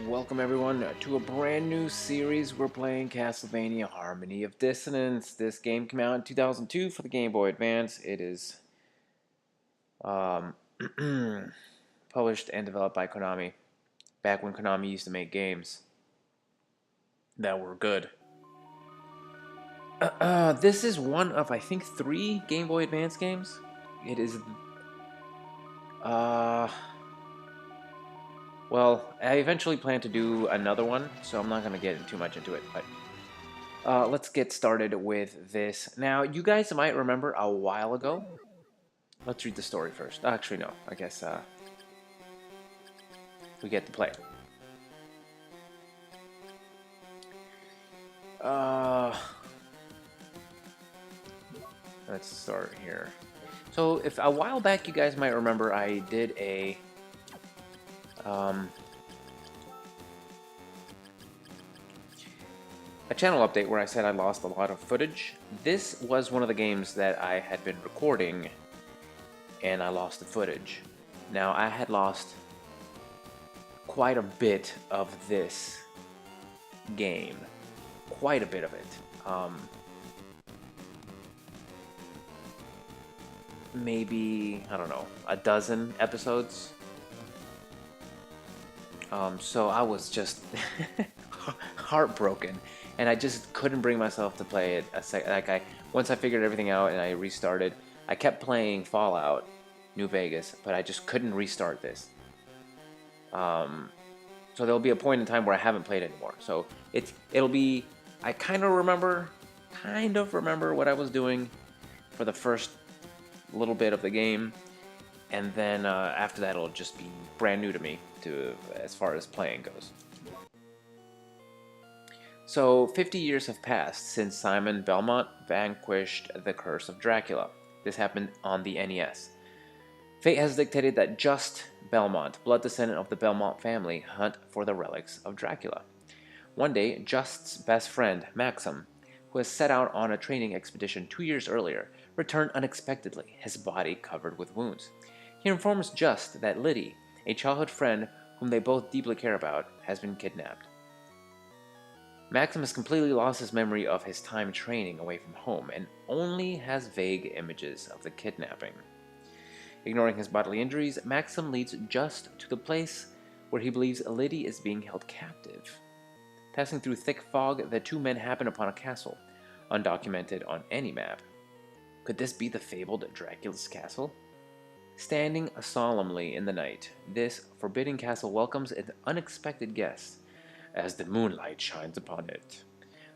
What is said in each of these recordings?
Welcome everyone to a brand new series. We're playing Castlevania Harmony of Dissonance. This game came out in 2002 for the Game Boy Advance. It is um, published and developed by Konami. Back when Konami used to make games that were good. This is one of, I think, 3 Game Boy Advance games. It is well, I eventually plan to do another one, so I'm not going to get too much into it, but let's get started with this. Now, you guys might remember a while ago. Let's read the story first. Actually, no. I guess we get to play. Let's start here. So, if a while back, you guys might remember, I did a channel update where I said I lost a lot of footage. This was one of the games that I had been recording and I lost the footage. Now, I had lost quite a bit of this game. Quite a bit of it. Maybe, I don't know, a dozen episodes. So I was just heartbroken, and I just couldn't bring myself to play it. Once I figured everything out and I restarted, I kept playing Fallout New Vegas, but I just couldn't restart this. So there'll be a point in time where I haven't played anymore. So it'll be, I kind of remember what I was doing for the first little bit of the game, and then after that it'll just be brand new to me as far as playing goes. So 50 years have passed since Simon Belmont vanquished the curse of Dracula. This happened on the NES. Fate has dictated that Juste Belmont, blood descendant of the Belmont family, hunt for the relics of Dracula. One day, Juste's best friend, Maxim, who had set out on a training expedition 2 years earlier, returned unexpectedly, his body covered with wounds. He informs Juste that Lydie, a childhood friend whom they both deeply care about, has been kidnapped. Maxim has completely lost his memory of his time training away from home and only has vague images of the kidnapping. Ignoring his bodily injuries, Maxim leads Juste to the place where he believes Lydie is being held captive. Passing through thick fog, the two men happen upon a castle, undocumented on any map. Could this be the fabled Dracula's castle? Standing solemnly in the night, this forbidding castle welcomes an unexpected guest as the moonlight shines upon it.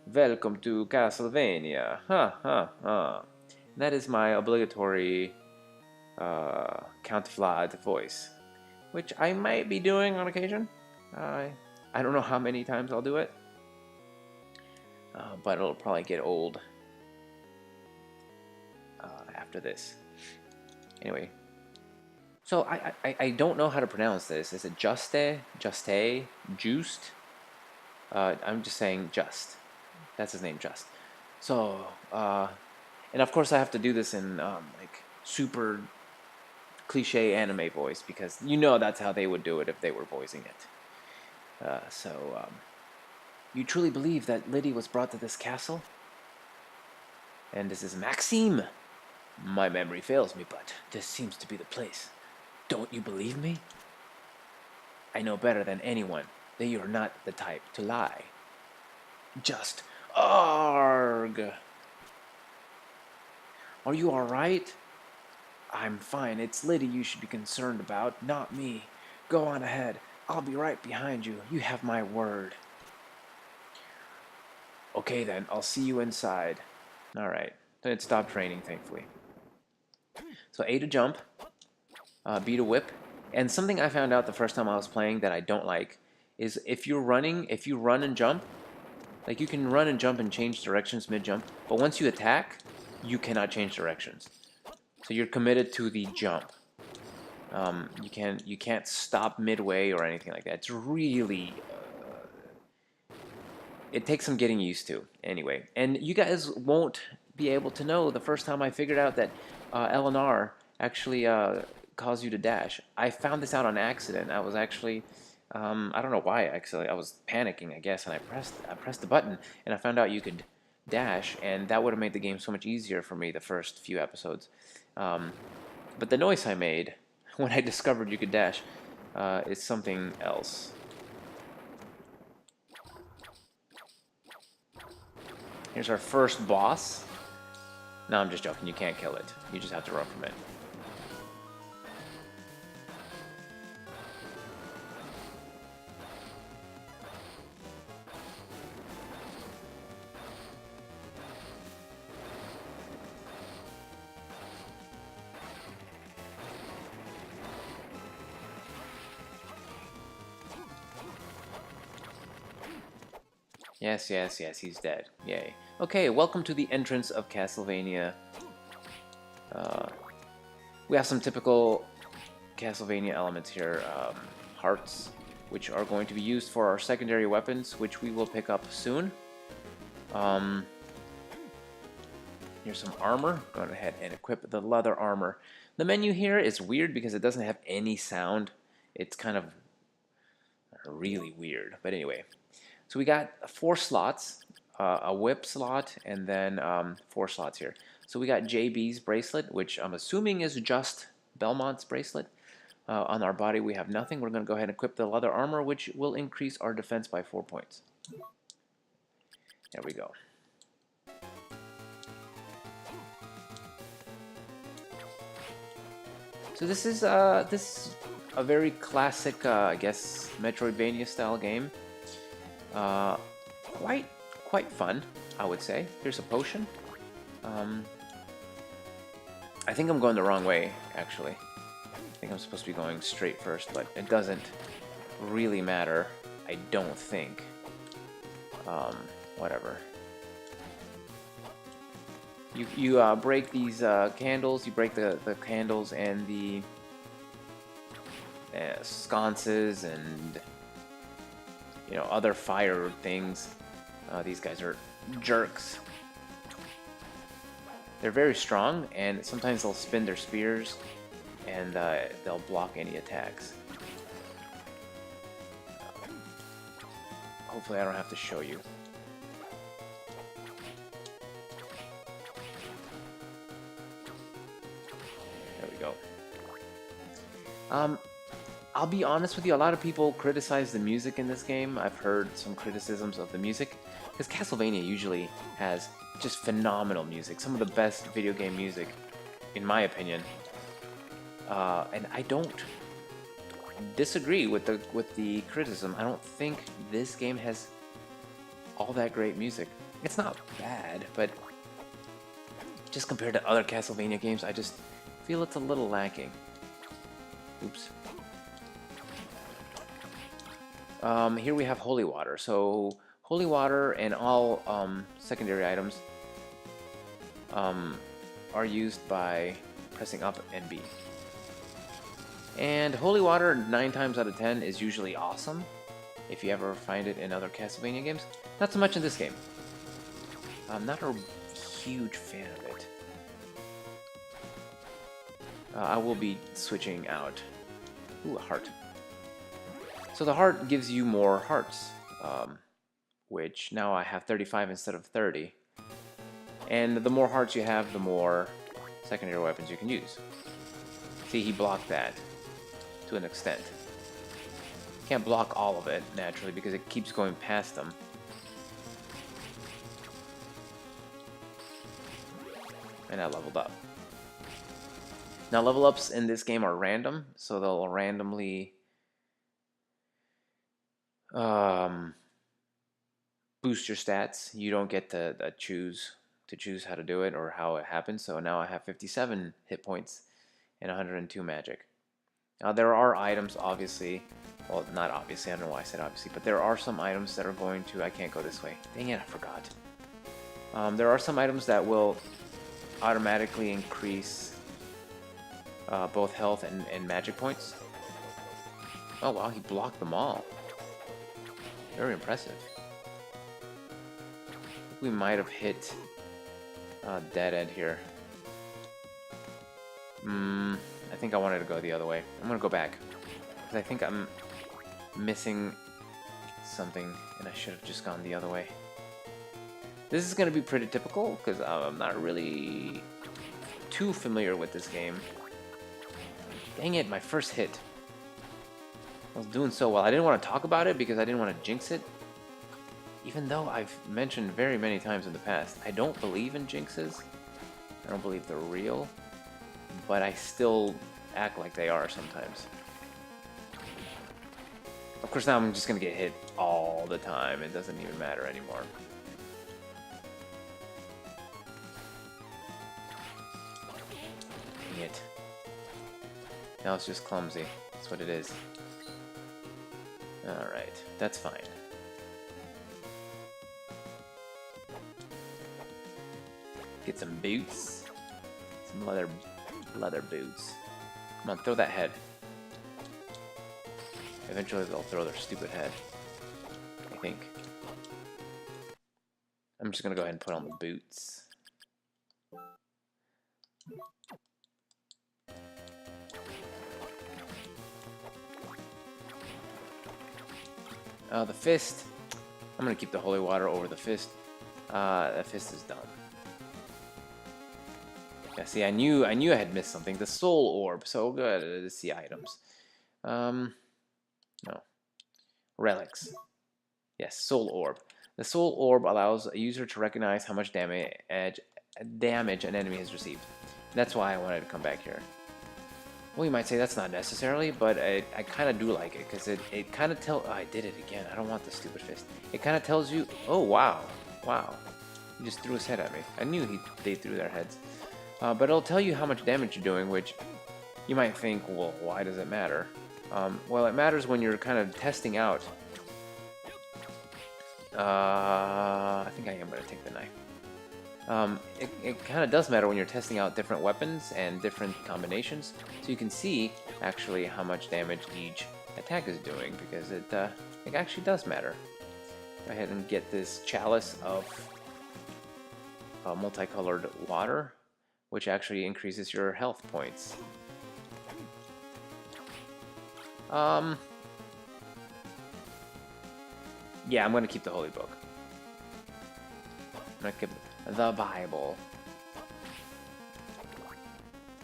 Welcome to Castlevania. Ha ha ha. That is my obligatory Count Vlad voice, which I might be doing on occasion. I don't know how many times I'll do it, but it'll probably get old after this. Anyway, so I don't know how to pronounce this. Is it Juste? I'm just saying Juste. That's his name, Juste. So, and of course I have to do this in like super cliche anime voice, because you know that's how they would do it if they were voicing it. You truly believe that Lydie was brought to this castle? And this is Maxim. My memory fails me, but this seems to be the place. Don't you believe me? I know better than anyone that you are not the type to lie. Just arg. Are you all right? I'm fine. It's Lydie you should be concerned about, not me. Go on ahead. I'll be right behind you. You have my word. Okay then, I'll see you inside. Alright. Then it stopped raining, thankfully. So A to jump, B to whip, and something I found out the first time I was playing that I don't like is if you run and jump, like you can run and jump and change directions mid-jump, but once you attack, you cannot change directions. So you're committed to the jump. You can't stop midway or anything like that. It's really it takes some getting used to anyway. And you guys won't be able to know the first time I figured out that LNR actually caused you to dash. I found this out on accident. I was actually I don't know why actually. I was panicking, I guess, and I pressed the button and I found out you could dash, and that would have made the game so much easier for me the first few episodes. But the noise I made when I discovered you could dash is something else. Here's our first boss. No, I'm just joking. You can't kill it. You just have to run from it. Yes, yes, yes, he's dead. Yay. Okay, welcome to the entrance of Castlevania. We have some typical Castlevania elements here. Hearts, which are going to be used for our secondary weapons, which we will pick up soon. Here's some armor. Go ahead and equip the leather armor. The menu here is weird because it doesn't have any sound. It's kind of really weird. But anyway. So we got 4 slots, a whip slot, and then 4 slots here. So we got JB's bracelet, which I'm assuming is Juste Belmont's bracelet. On our body we have nothing. We're going to go ahead and equip the leather armor, which will increase our defense by 4 points. There we go. So this is a very classic, I guess, Metroidvania style game. Quite fun, I would say. Here's a potion. I think I'm going the wrong way, actually. I think I'm supposed to be going straight first, but it doesn't really matter, I don't think. Whatever. You break these candles, you break the candles and the sconces and other fire things. These guys are jerks. They're very strong, and sometimes they'll spin their spears, and they'll block any attacks. Hopefully I don't have to show you. There we go. I'll be honest with you, a lot of people criticize the music in this game. I've heard some criticisms of the music, because Castlevania usually has just phenomenal music, some of the best video game music, in my opinion. And I don't disagree with the criticism. I don't think this game has all that great music. It's not bad, but just compared to other Castlevania games, I just feel it's a little lacking. Oops. Here we have holy water. So holy water and all secondary items are used by pressing up and B. And holy water 9 times out of 10 is usually awesome if you ever find it in other Castlevania games. Not so much in this game. I'm not a huge fan of it. I will be switching out. Ooh, a heart. So the heart gives you more hearts, which now I have 35 instead of 30. And the more hearts you have, the more secondary weapons you can use. See, he blocked that to an extent. Can't block all of it, naturally, because it keeps going past them. And I leveled up. Now, level ups in this game are random, so they'll randomly boost your stats. You don't get to choose how to do it or how it happens. So now I have 57 hit points and 102 magic. There are items, obviously. Well, not obviously. I don't know why I said obviously, but there are some items that are going to... I can't go this way. Dang it, I forgot. There are some items that will automatically increase both health and magic points. Oh wow, he blocked them all. Very impressive. I think we might have hit dead end here. I think I wanted to go the other way. I'm gonna go back because I think I'm missing something and I should have just gone the other way. This is gonna be pretty typical because I'm not really too familiar with this game. Dang it, my first hit. I was doing so well. I didn't want to talk about it because I didn't want to jinx it. Even though I've mentioned very many times in the past, I don't believe in jinxes. I don't believe they're real. But I still act like they are sometimes. Of course, now I'm just going to get hit all the time. It doesn't even matter anymore. Dang it. Now it's just clumsy. That's what it is. Alright, that's fine. Get some boots. Some leather boots. Come on, throw that head. Eventually they'll throw their stupid head. I think. I'm just gonna go ahead and put on the boots. The fist. I'm gonna keep the holy water over the fist. That fist is done. Yeah, see, I knew I had missed something. The soul orb. So good to see items. No. Relics. Yes, soul orb. The soul orb allows a user to recognize how much damage an enemy has received. That's why I wanted to come back here. Well, you might say that's not necessarily, but I kind of do like it, because it kind of tells... Oh, I did it again. I don't want the stupid fist. It kind of tells you... Oh, wow. Wow. He just threw his head at me. I knew they threw their heads. But it'll tell you how much damage you're doing, which you might think, well, why does it matter? Well, it matters when you're kind of testing out. I think I am going to take the knife. It kind of does matter when you're testing out different weapons and different combinations, so you can see actually how much damage each attack is doing, because it actually does matter. Go ahead and get this chalice of multicolored water, which actually increases your health points. Yeah, I'm going to keep the holy book. I'm going to keep the Bible.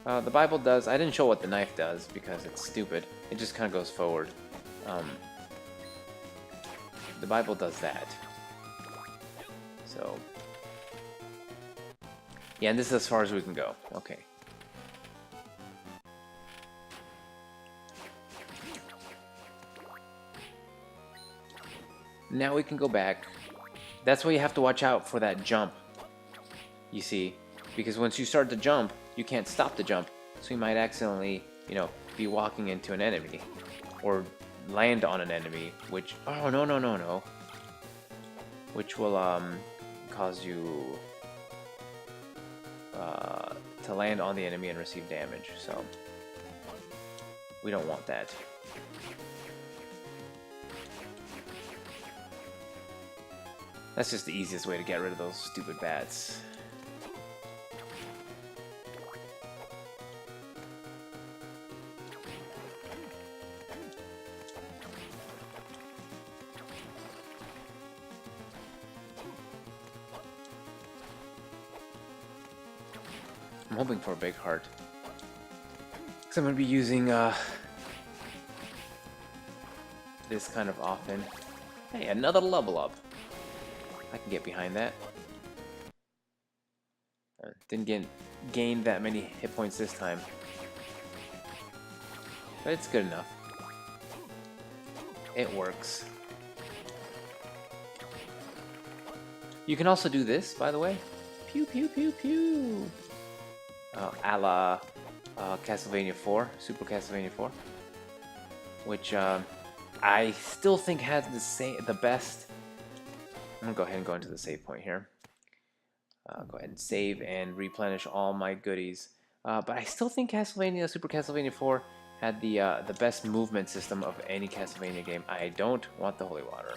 The Bible does... I didn't show what the knife does because it's stupid. It just kind of goes forward. The Bible does that. So... Yeah, and this is as far as we can go. Okay. Now we can go back. That's why you have to watch out for that jump. You see, because once you start to jump, you can't stop the jump. So you might accidentally, you know, be walking into an enemy. Or land on an enemy, which... Oh, no. Which will, cause you... to land on the enemy and receive damage, so... We don't want that. That's just the easiest way to get rid of those stupid bats. I'm hoping for a big heart. Because I'm going to be using this kind of often. Hey, another level up. I can get behind that. Didn't gain that many hit points this time. But it's good enough. It works. You can also do this, by the way. Pew, pew, pew, pew. A la Castlevania 4, Super Castlevania 4. which I still think has the best. I'm gonna go ahead and go into the save point here. Go ahead and save and replenish all my goodies. But I still think Castlevania, Super Castlevania 4 had the best movement system of any Castlevania game. I don't want the holy water.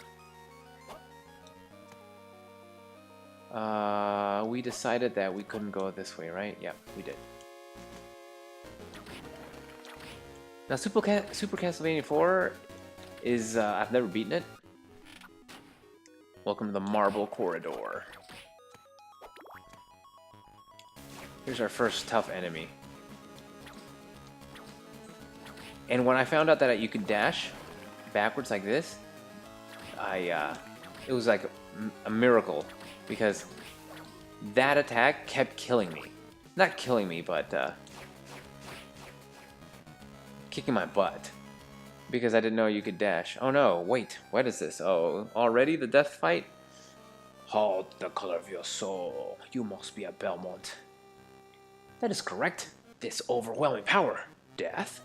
We decided that we couldn't go this way, right? Yep, we did. Now, Super Castlevania 4 is, I've never beaten it. Welcome to the Marble Corridor. Here's our first tough enemy. And when I found out that you could dash backwards like this, it was like a miracle, because that attack kept killing me. Not killing me, but kicking my butt. Because I didn't know you could dash. Oh no, wait, what is this? Oh, already the death fight? Halt the color of your soul. You must be a Belmont. That is correct. This overwhelming power. Death?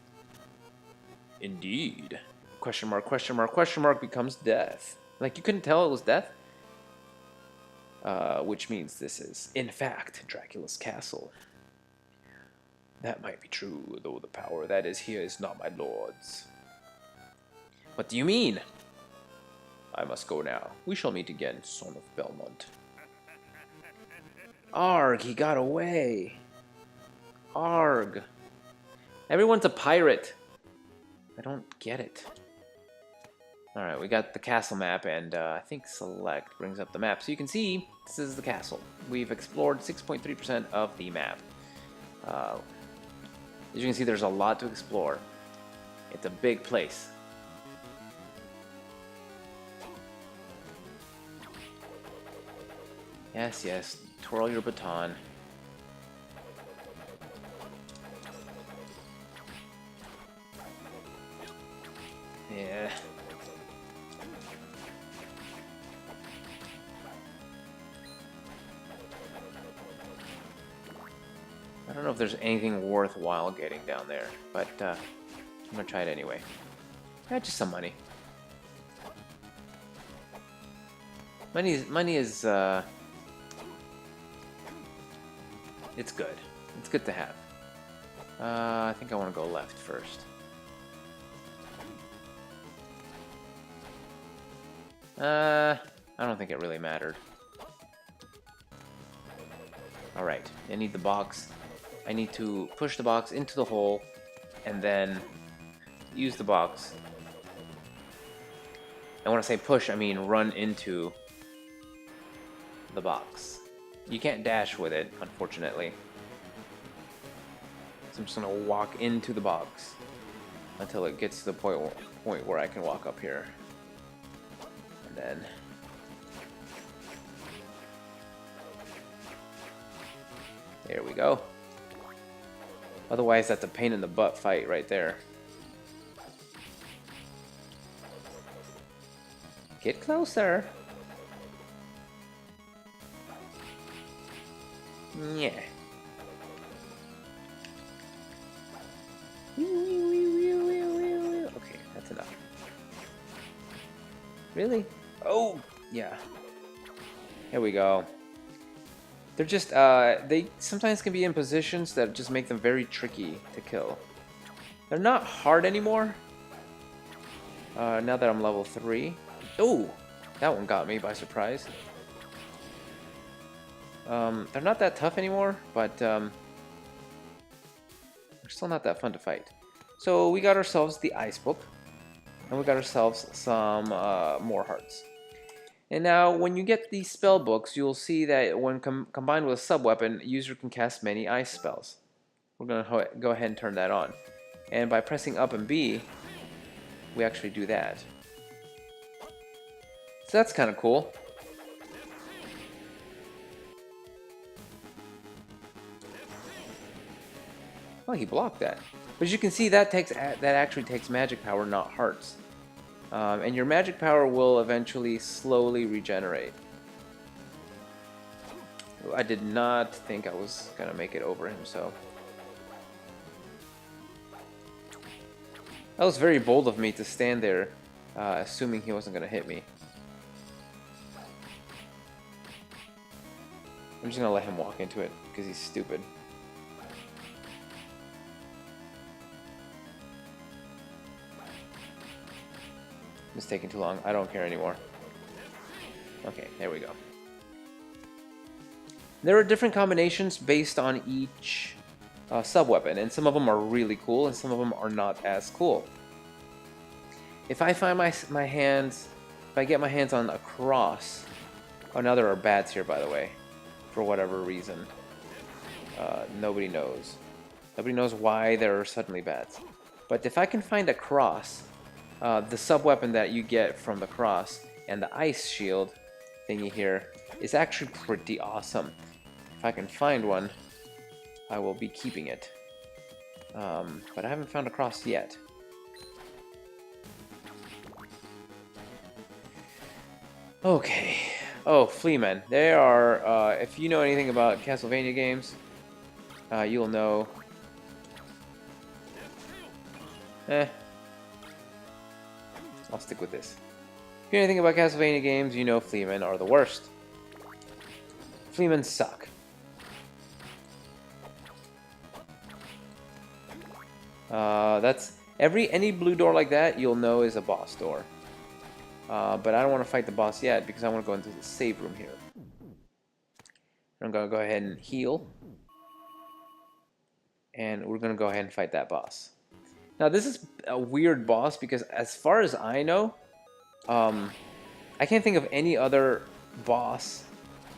Indeed. Question mark, question mark, question mark becomes death. Like, you couldn't tell it was death? Which means this is, in fact, Dracula's castle. That might be true, though the power that is here is not my lord's. What do you mean? I must go now. We shall meet again, son of Belmont. Arg, he got away. Arg. Everyone's a pirate. I don't get it. Alright, we got the castle map, and I think select brings up the map. So you can see, this is the castle. We've explored 6.3% of the map. As you can see, there's a lot to explore. It's a big place. Yes, yes, twirl your baton. Yeah. I don't know if there's anything worthwhile getting down there, but I'm gonna try it anyway. Yeah, just some money. Money is it's good. It's good to have. I think I want to go left first. I don't think it really mattered. Alright, I need the box. I need to push the box into the hole and then use the box. And when I say push, I mean run into the box. You can't dash with it, unfortunately. So I'm just gonna walk into the box until it gets to the point where I can walk up here. And then there we go. Otherwise, that's a pain in the butt fight right there. Get closer. Yeah. Okay, that's enough. Really? Oh, yeah. Here we go. They're just, they sometimes can be in positions that just make them very tricky to kill. They're not hard anymore. Now that I'm level 3. Oh, that one got me by surprise. They're not that tough anymore, but they're still not that fun to fight. So we got ourselves the ice book, and we got ourselves some more hearts. And now, when you get these spell books, you'll see that when combined with a sub-weapon, user can cast many ice spells. We're going to go ahead and turn that on. And by pressing up and B, we actually do that. So that's kind of cool. Oh, he blocked that. But as you can see, that actually takes magic power, not hearts. And your magic power will eventually slowly regenerate. I did not think I was going to make it over him, so. That was very bold of me to stand there, assuming he wasn't gonna hit me. I'm just gonna let him walk into it, because he's stupid. It's taking too long. I don't care anymore. Okay, there we go. There are different combinations based on each sub-weapon, and some of them are really cool, and some of them are not as cool. If I find my hands, if I get my hands on a cross, oh, now there are bats here, by the way, for whatever reason. Nobody knows. Nobody knows why there are suddenly bats. But if I can find a cross, the sub-weapon that you get from the cross and the ice shield thingy here is actually pretty awesome. If I can find one, I will be keeping it. But I haven't found a cross yet. Okay. Oh, Fleamen. They are, if you know anything about Castlevania games, you'll know. I'll stick with this. If you know anything about Castlevania games, you know Fleamen are the worst. Fleamen suck. That's any blue door like that you'll know is a boss door. But I don't want to fight the boss yet because I want to go into the save room here. I'm gonna go ahead and heal, and we're gonna go ahead and fight that boss. Now this is a weird boss because as far as I know, I can't think of any other boss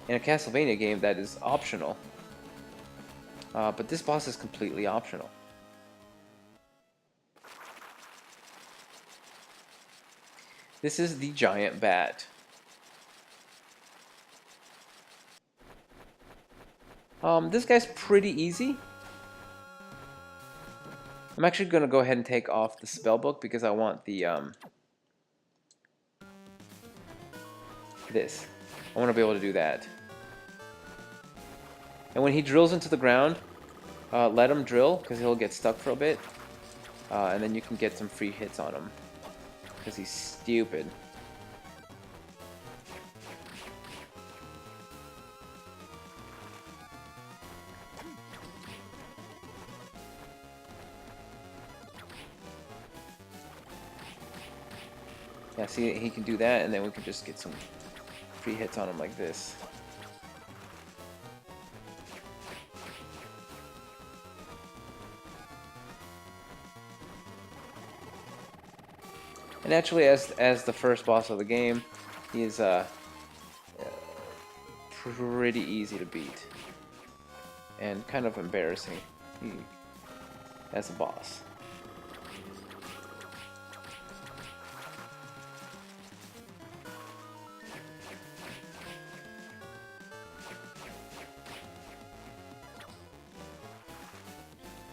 in a Castlevania game that is optional. But this boss is completely optional. This is the giant bat. This guy's pretty easy. I'm actually going to go ahead and take off the spellbook because I want the, this. I want to be able to do that. And when he drills into the ground, let him drill because he'll get stuck for a bit. And then you can get some free hits on him. Because he's stupid. Yeah, see, he can do that, and then we can just get some free hits on him like this. And actually, as the first boss of the game, he is pretty easy to beat, and kind of embarrassing as a boss.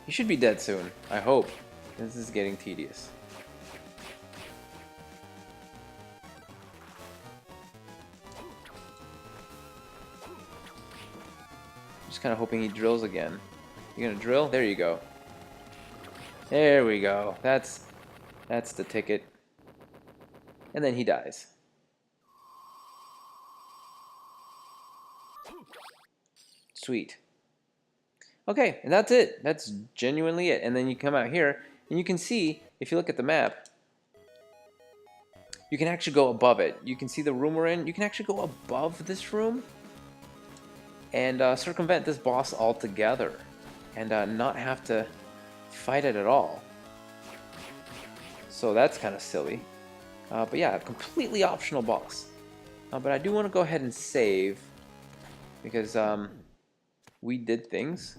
He should be dead soon, I hope. This is getting tedious. Just kind of hoping he drills again. You gonna drill? There you go. There we go. That's the ticket. And then he dies. Sweet. Okay, and that's it. That's genuinely it. And then you come out here, and you can see, if you look at the map, you can actually go above it. You can see the room we're in. You can actually go above this room and circumvent this boss altogether and not have to fight it at all. So that's kind of silly. But yeah, a completely optional boss. But I do want to go ahead and save because we did things,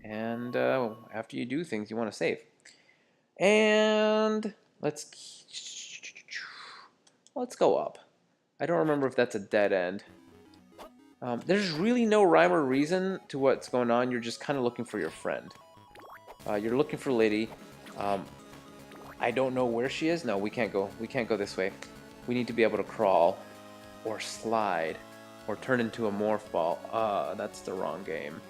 and after you do things, you want to save. And let's go up. I don't remember if that's a dead end. There's really no rhyme or reason to what's going on. You're just kind of looking for your friend. You're looking for Lydie. I don't know where she is. No, we can't go. We can't go this way. We need to be able to crawl or slide or turn into a morph ball. That's the wrong game.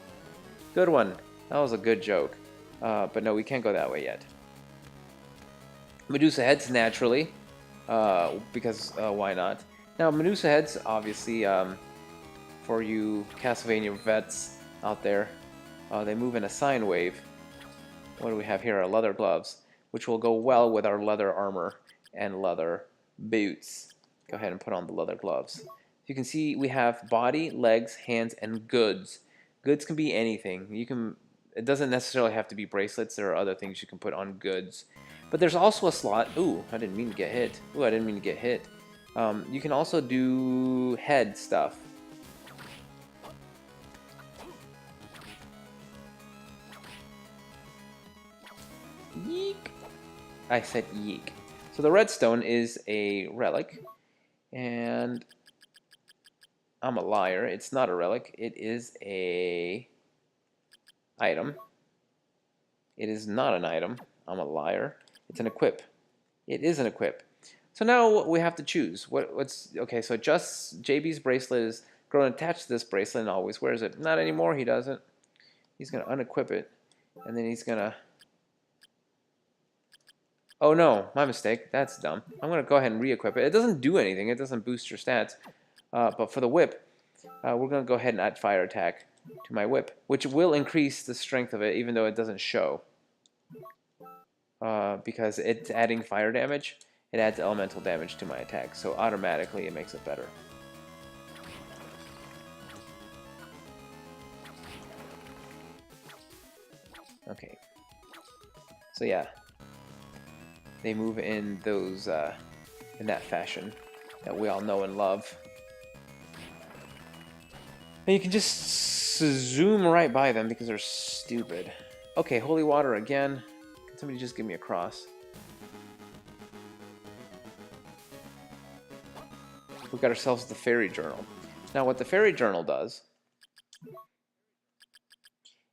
Good one. That was a good joke. But no, we can't go that way yet. Medusa heads naturally, because why not? Now Medusa heads, obviously, for you Castlevania vets out there, they move in a sine wave. What do we have here? Our leather gloves, which will go well with our leather armor and leather boots. Go ahead and put on the leather gloves. You can see we have body, legs, hands, and goods. Goods can be anything. You can. It doesn't necessarily have to be bracelets. There are other things you can put on goods. But there's also a slot. Ooh, I didn't mean to get hit. Ooh, I didn't mean to get hit. You can also do head stuff. Yeek. I said yeek. So the redstone is a relic, and I'm a liar. It's not a relic. It is a item. It is not an item. I'm a liar. It's an equip. It is an equip. So now we have to choose. What's okay? So just JB's bracelet is grown attached to this bracelet and always wears it. Not anymore. He doesn't. He's gonna unequip it, and then he's gonna. Oh no, my mistake. That's dumb. I'm gonna go ahead and re-equip it. It doesn't do anything. It doesn't boost your stats. But for the whip, we're gonna go ahead and add fire attack to my whip, which will increase the strength of it, even though it doesn't show. Because it's adding fire damage, it adds elemental damage to my attack, so automatically it makes it better. Okay. So yeah, they move in those in that fashion that we all know and love. And you can just zoom right by them because they're stupid. Okay, holy water again. Can somebody just give me a cross? We got ourselves the fairy journal. Now what the fairy journal does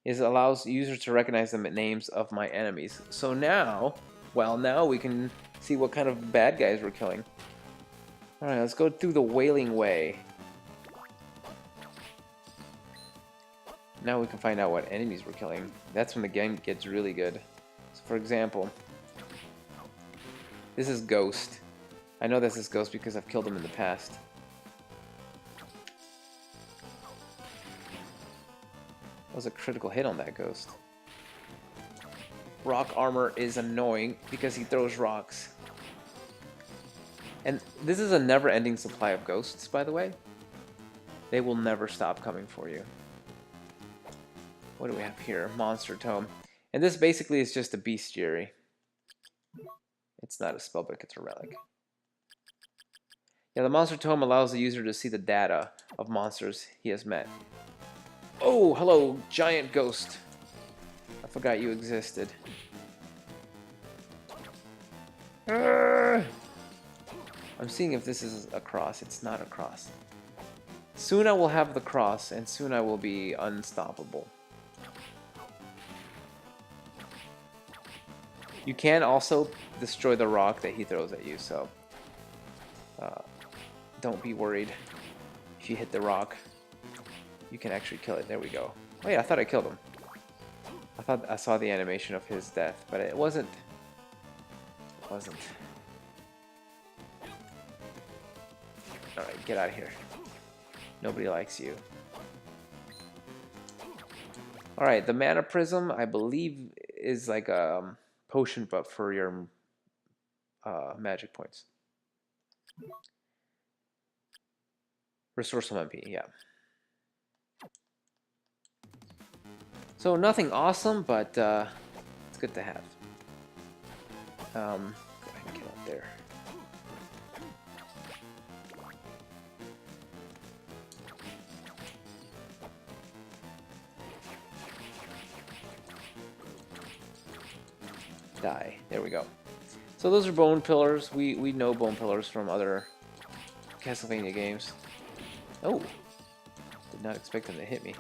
is it allows users to recognize the names of my enemies. So now, well, now we can see what kind of bad guys we're killing. Alright, let's go through the Wailing Way. Now we can find out what enemies we're killing. That's when the game gets really good. So for example, this is Ghost. I know this is Ghost because I've killed him in the past. That was a critical hit on that Ghost. Rock armor is annoying because he throws rocks. And this is a never-ending supply of ghosts, by the way. They will never stop coming for you. What do we have here? Monster Tome. And this basically is just a bestiary. It's not a spellbook, it's a relic. Yeah, the Monster Tome allows the user to see the data of monsters he has met. Oh, hello, giant ghost. I forgot you existed. I'm seeing if this is a cross. It's not a cross. Soon I will have the cross, and soon I will be unstoppable. You can also destroy the rock that he throws at you, so don't be worried if you hit the rock. You can actually kill it. There we go. Oh yeah, I thought I killed him. I thought I saw the animation of his death, but it wasn't. It wasn't. Alright, get out of here. Nobody likes you. Alright, the Mana Prism, I believe, is like a potion, but for your magic points. Restore some MP, yeah. So nothing awesome, but it's good to have. Go ahead and get up there. Die. There we go. So those are bone pillars. We know bone pillars from other Castlevania games. Oh, did not expect them to hit me.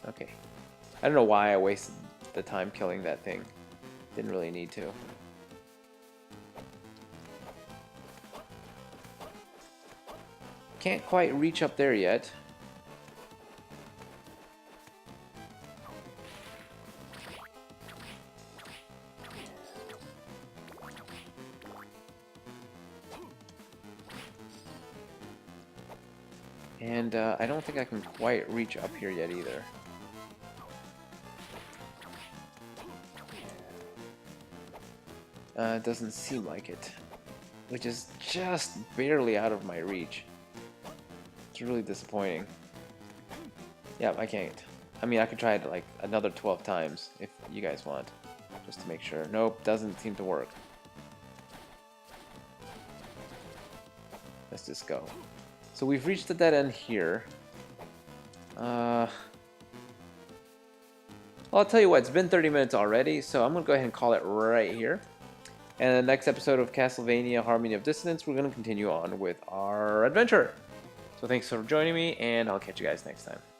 Okay. I don't know why I wasted the time killing that thing. Didn't really need to. Can't quite reach up there yet. And I don't think I can quite reach up here yet either. It doesn't seem like it, which is just barely out of my reach. It's really disappointing. Yeah, I can't. I mean, I could try it like another 12 times if you guys want, just to make sure. Nope, doesn't seem to work. Let's just go. So we've reached the dead end here. Well, I'll tell you what, it's been 30 minutes already, so I'm going to go ahead and call it right here. And in the next episode of Castlevania Harmony of Dissonance, we're going to continue on with our adventure. So thanks for joining me, and I'll catch you guys next time.